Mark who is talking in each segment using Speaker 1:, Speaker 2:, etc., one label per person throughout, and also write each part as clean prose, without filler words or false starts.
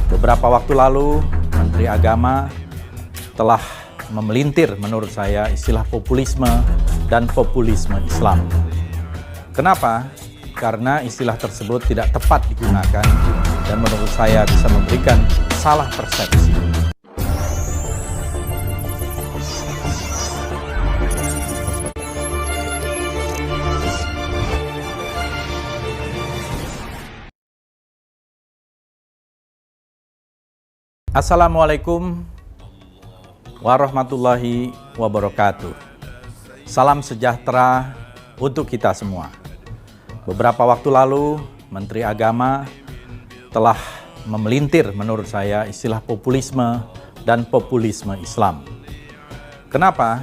Speaker 1: Beberapa waktu lalu, Menteri Agama telah memelintir menurut saya istilah populisme dan populisme Islam. Kenapa? Karena istilah tersebut tidak tepat digunakan dan menurut saya bisa memberikan salah persepsi. Assalamualaikum warahmatullahi wabarakatuh. Salam sejahtera untuk kita semua. Beberapa waktu lalu, Menteri Agama telah memelintir menurut saya istilah populisme dan populisme Islam. Kenapa?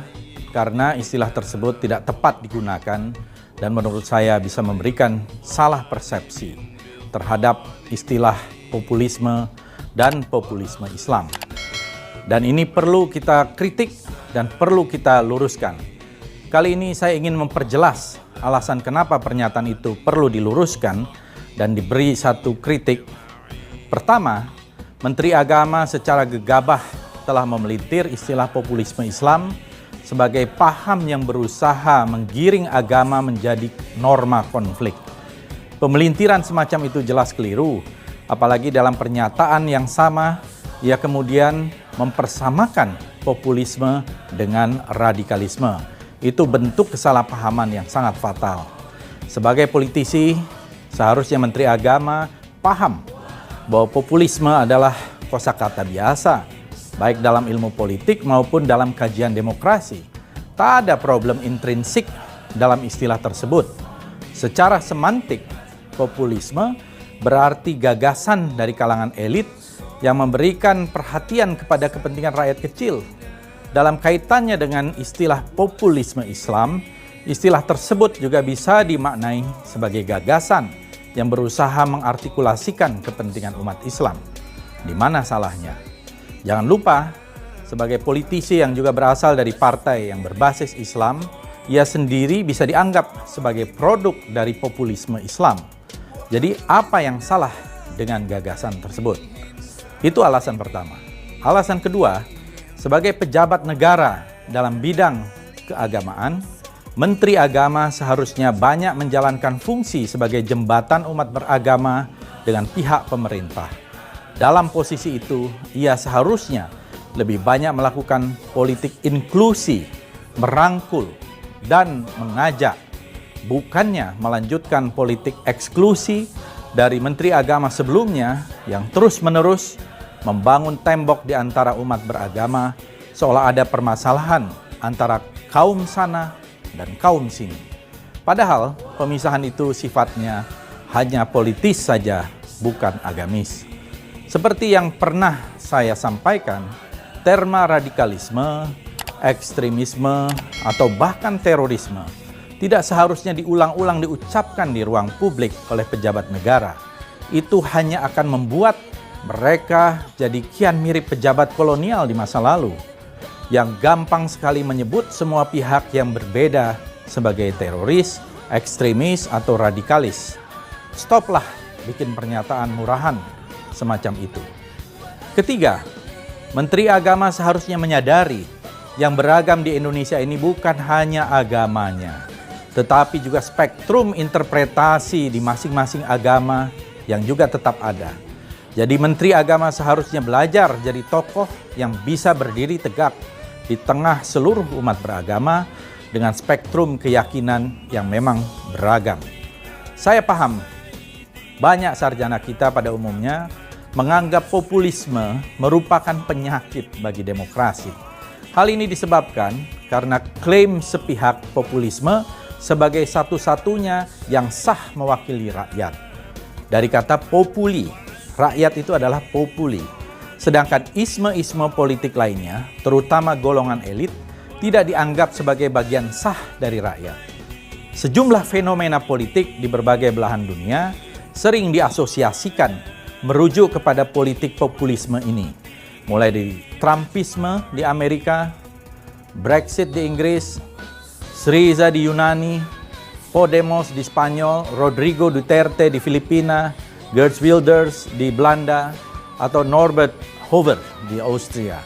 Speaker 1: Karena istilah tersebut tidak tepat digunakan dan menurut saya bisa memberikan salah persepsi terhadap istilah populisme dan populisme Islam. Dan ini perlu kita kritik dan perlu kita luruskan. Kali ini saya ingin memperjelas alasan kenapa pernyataan itu perlu diluruskan dan diberi satu kritik. Pertama, Menteri Agama secara gegabah telah memelintir istilah populisme Islam sebagai paham yang berusaha menggiring agama menjadi norma konflik. Pemelintiran semacam itu jelas keliru. Apalagi dalam pernyataan yang sama, ia kemudian mempersamakan populisme dengan radikalisme. Itu bentuk kesalahpahaman yang sangat fatal. Sebagai politisi, seharusnya Menteri Agama paham bahwa populisme adalah kosakata biasa, baik dalam ilmu politik maupun dalam kajian demokrasi. Tak ada problem intrinsik dalam istilah tersebut. Secara semantik, populisme berarti gagasan dari kalangan elit yang memberikan perhatian kepada kepentingan rakyat kecil. Dalam kaitannya dengan istilah populisme Islam, istilah tersebut juga bisa dimaknai sebagai gagasan yang berusaha mengartikulasikan kepentingan umat Islam. Di mana salahnya? Jangan lupa, sebagai politisi yang juga berasal dari partai yang berbasis Islam, ia sendiri bisa dianggap sebagai produk dari populisme Islam. Jadi apa yang salah dengan gagasan tersebut? Itu alasan pertama. Alasan kedua, sebagai pejabat negara dalam bidang keagamaan, Menteri Agama seharusnya banyak menjalankan fungsi sebagai jembatan umat beragama dengan pihak pemerintah. Dalam posisi itu, ia seharusnya lebih banyak melakukan politik inklusi, merangkul, dan mengajak, bukannya melanjutkan politik eksklusi dari Menteri Agama sebelumnya yang terus-menerus membangun tembok di antara umat beragama seolah ada permasalahan antara kaum sana dan kaum sini. Padahal pemisahan itu sifatnya hanya politis saja, bukan agamis. Seperti yang pernah saya sampaikan, terma radikalisme, ekstremisme, atau bahkan terorisme tidak seharusnya diulang-ulang diucapkan di ruang publik oleh pejabat negara. Itu hanya akan membuat mereka jadi kian mirip pejabat kolonial di masa lalu, yang gampang sekali menyebut semua pihak yang berbeda sebagai teroris, ekstremis, atau radikalis. Stoplah bikin pernyataan murahan semacam itu. Ketiga, Menteri Agama seharusnya menyadari yang beragam di Indonesia ini bukan hanya agamanya, tetapi juga spektrum interpretasi di masing-masing agama yang juga tetap ada. Jadi Menteri Agama seharusnya belajar jadi tokoh yang bisa berdiri tegak di tengah seluruh umat beragama dengan spektrum keyakinan yang memang beragam. Saya paham banyak sarjana kita pada umumnya menganggap populisme merupakan penyakit bagi demokrasi. Hal ini disebabkan karena klaim sepihak populisme sebagai satu-satunya yang sah mewakili rakyat. Dari kata populi, rakyat itu adalah populi. Sedangkan isme-isme politik lainnya, terutama golongan elit, tidak dianggap sebagai bagian sah dari rakyat. Sejumlah fenomena politik di berbagai belahan dunia sering diasosiasikan merujuk kepada politik populisme ini. Mulai dari Trumpisme di Amerika, Brexit di Inggris, Syriza di Yunani, Podemos di Spanyol, Rodrigo Duterte di Filipina, Geert Wilders di Belanda, atau Norbert Hofer di Austria.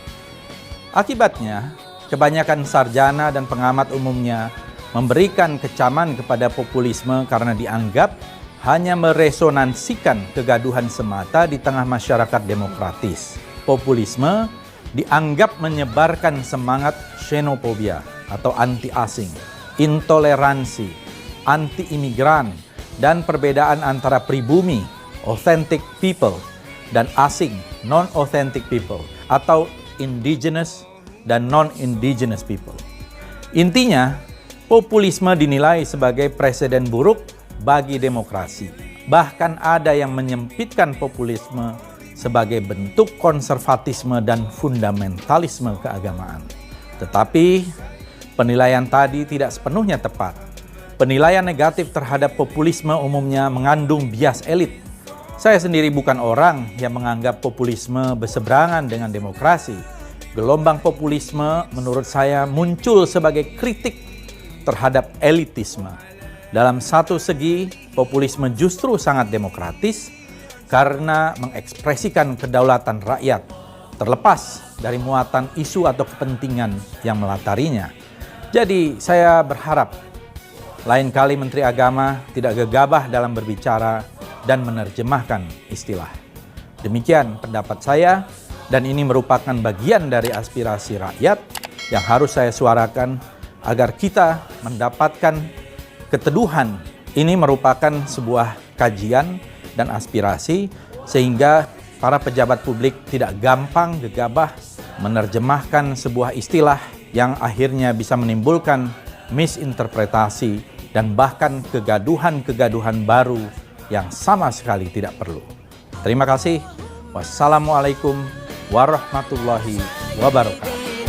Speaker 1: Akibatnya, kebanyakan sarjana dan pengamat umumnya memberikan kecaman kepada populisme karena dianggap hanya meresonansikan kegaduhan semata di tengah masyarakat demokratis. Populisme dianggap menyebarkan semangat xenofobia atau anti-asing, intoleransi, anti-imigran, dan perbedaan antara pribumi, authentic people, dan asing, non-authentic people, atau indigenous dan non-indigenous people. Intinya, populisme dinilai sebagai presiden buruk bagi demokrasi. Bahkan ada yang menyempitkan populisme sebagai bentuk konservatisme dan fundamentalisme keagamaan. Tetapi penilaian tadi tidak sepenuhnya tepat. Penilaian negatif terhadap populisme umumnya mengandung bias elit. Saya sendiri bukan orang yang menganggap populisme berseberangan dengan demokrasi. Gelombang populisme menurut saya muncul sebagai kritik terhadap elitisme. Dalam satu segi, populisme justru sangat demokratis karena mengekspresikan kedaulatan rakyat, terlepas dari muatan isu atau kepentingan yang melatarinya. Jadi saya berharap lain kali Menteri Agama tidak gegabah dalam berbicara dan menerjemahkan istilah. Demikian pendapat saya, dan ini merupakan bagian dari aspirasi rakyat yang harus saya suarakan agar kita mendapatkan keteduhan. Ini merupakan sebuah kajian dan aspirasi sehingga para pejabat publik tidak gampang gegabah menerjemahkan sebuah istilah yang akhirnya bisa menimbulkan misinterpretasi dan bahkan kegaduhan-kegaduhan baru yang sama sekali tidak perlu. Terima kasih. Wassalamualaikum warahmatullahi wabarakatuh.